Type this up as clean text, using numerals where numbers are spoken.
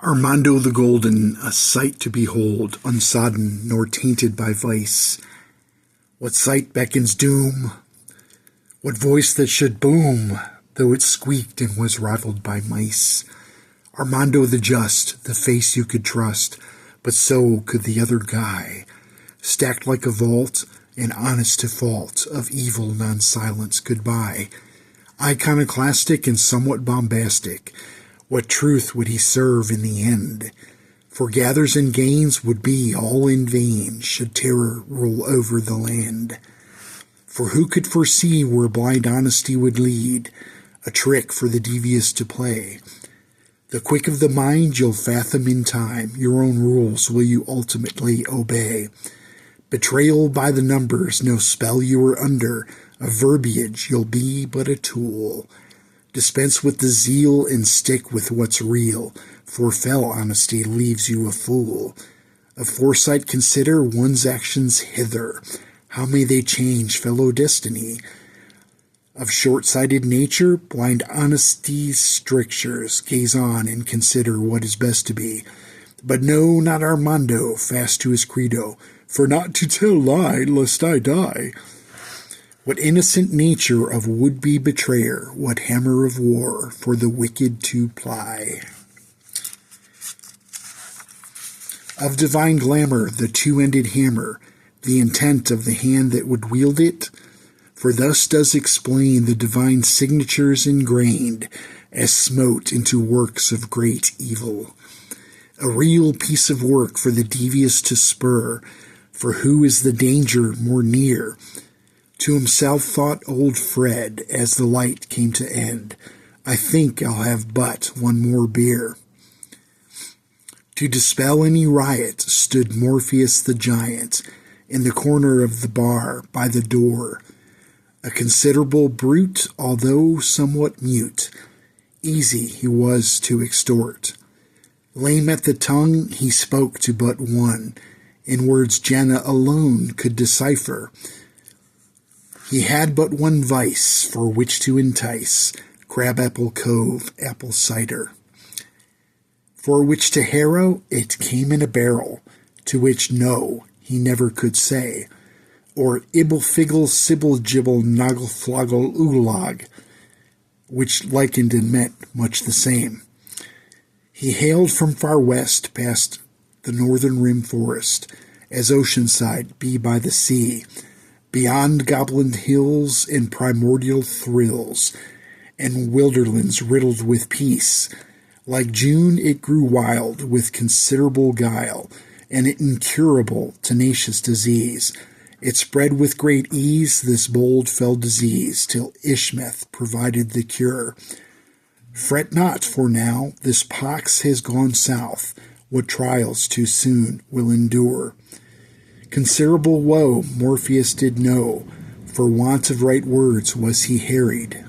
Armando the Golden, a sight to behold, unsodden nor tainted by vice. What sight beckons doom? What voice that should boom, though it squeaked and was rivaled by mice? Armando the just, the face you could trust, but so could the other guy. Stacked like a vault, and honest to fault, of evil none silence could buy. Iconoclastic and somewhat bombastic, what truth would he serve in the end? For gathers and gains would be all in vain, should terror rule over the land. For who could foresee where blind honesty would lead, a trick for the devious to play? The quick of the mind you'll fathom in time, your own rules will you ultimately obey. Betrayal by the numbers, no spell you are under, of verbiage you'll be but a tool. Dispense with the zeal and stick with what's real, for fell honesty leaves you a fool. Of foresight consider one's actions hither, how may they change fellow destiny? Of short-sighted nature, blind honesty's strictures, gaze on and consider what is best to be. But no, not Armando, fast to his credo, for not to tell lie lest I die. What innocent nature of would-be betrayer, what hammer of war for the wicked to ply. Of divine glamour, the two-ended hammer, the intent of the hand that would wield it, for thus does explain the divine signatures ingrained, as smote into works of great evil. A real piece of work for the devious to spur, for who is the danger more near? To himself thought old Fred, as the light came to end, I think I'll have but one more beer. To dispel any riot stood Morpheus the giant, in the corner of the bar by the door. A considerable brute, although somewhat mute, easy he was to extort. Lame at the tongue, he spoke to but one, in words Jana alone could decipher. He had but one vice for which to entice, Crabapple Cove apple cider. For which to harrow, it came in a barrel, to which no, he never could say, or ibble figgle sibble gibble noggle floggle ooglag, which likened and meant much the same. He hailed from far west past the northern rim forest, as oceanside be by the sea, beyond goblin hills and primordial thrills, and wilderlands riddled with peace. Like June it grew wild with considerable guile, and incurable tenacious disease. It spread with great ease, this bold fell disease, till Ishmeth provided the cure. Fret not, for now this pox has gone south, what trials too soon will endure. Considerable woe Morpheus did know, for want of right words was he harried.